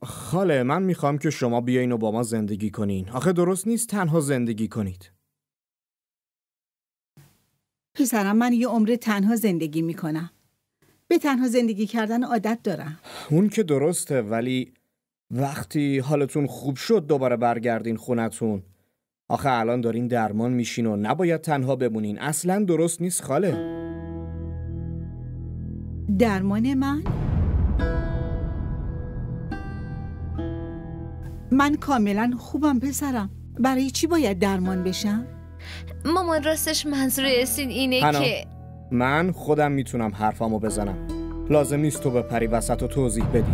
خاله من میخوام که شما بیاین و با ما زندگی کنین. آخه درست نیست تنها زندگی کنید. پسرم من یه عمر تنها زندگی میکنم. به تنها زندگی کردن عادت دارم. اون که درسته، ولی وقتی حالتون خوب شد دوباره برگردین خونتون. آخه الان دارین درمان میشین و نباید تنها بمونین. اصلا درست نیست خاله. درمان من کاملا خوبم پسرم. برای چی باید درمان بشم؟ مامان راستش منظور اسین اینه که من خودم میتونم حرفامو بزنم. لازم نیست تو بپری وسط و توضیح بدی.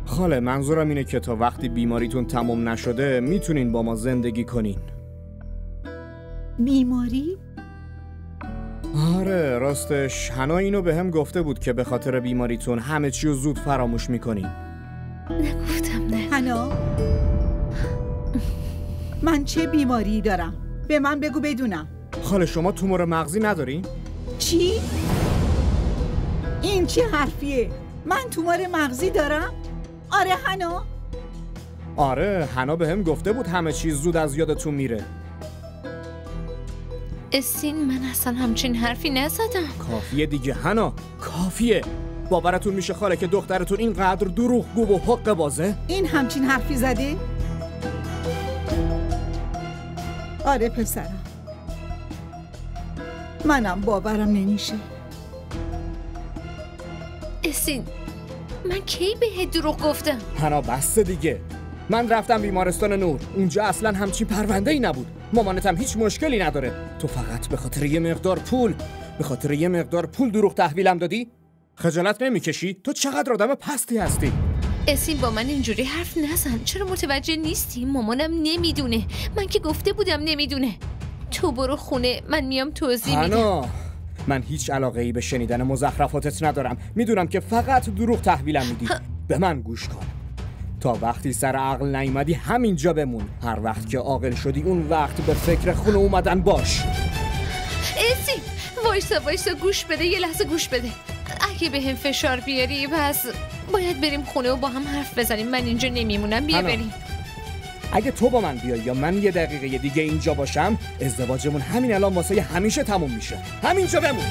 خاله منظورم اینه که تا وقتی بیماریتون تموم نشده میتونین با ما زندگی کنین. بیماری؟ آره راستش حنا اینو به هم گفته بود که به خاطر بیماریتون همه چی رو زود فراموش میکنین. نگفتم نه. حنا من چه بیماری دارم؟ به من بگو بدونم. خاله شما تومور مغزی ندارین؟ چی؟ این چه حرفیه؟ من تومور مغزی دارم؟ آره حنا؟ آره حنا به هم گفته بود همه چیز زود از یادتون میره. اسین من اصلا همچین حرفی نزدم. کافیه دیگه حنا، کافیه. باورتون میشه خاله که دخترتون اینقدر دروغگو و حق بازه؟ این همچین حرفی زده؟ آره پسرم، منم باورم نمیشه. اسین من کی به دروغ گفتم؟ حنا بس دیگه. من رفتم بیمارستان نور، اونجا اصلا همچین پرونده ای نبود. مامانتم هیچ مشکلی نداره. تو فقط به خاطر یه مقدار پول دروغ تحویلم دادی؟ خجالت نمیکشی؟ تو چقدر آدم پستی هستی؟ اسین با من اینجوری حرف نزن. چرا متوجه نیستی؟ مامانم نمیدونه. من که گفته بودم نمیدونه. تو برو خونه، من میام توضیح میدم. حنا من هیچ علاقه ای به شنیدن مزخرفاتت ندارم. میدونم که فقط دروغ تحویلم میدی. به من گوش کن. تا وقتی سر عقل نیومدی همینجا بمون. هر وقت که عاقل شدی اون وقت به فکر خونه اومدن باش. اسین وایسا گوش بده. یه لحظه گوش بده. اگه به هم فشار بیاری پس باید بریم خونه و با هم حرف بزنیم. من اینجا نمیمونم. بیا بریم. اگه تو با من بیای یا من یه دقیقه دیگه اینجا باشم ازدواجمون همین الان واسه همیشه تموم میشه. همینجا بمون.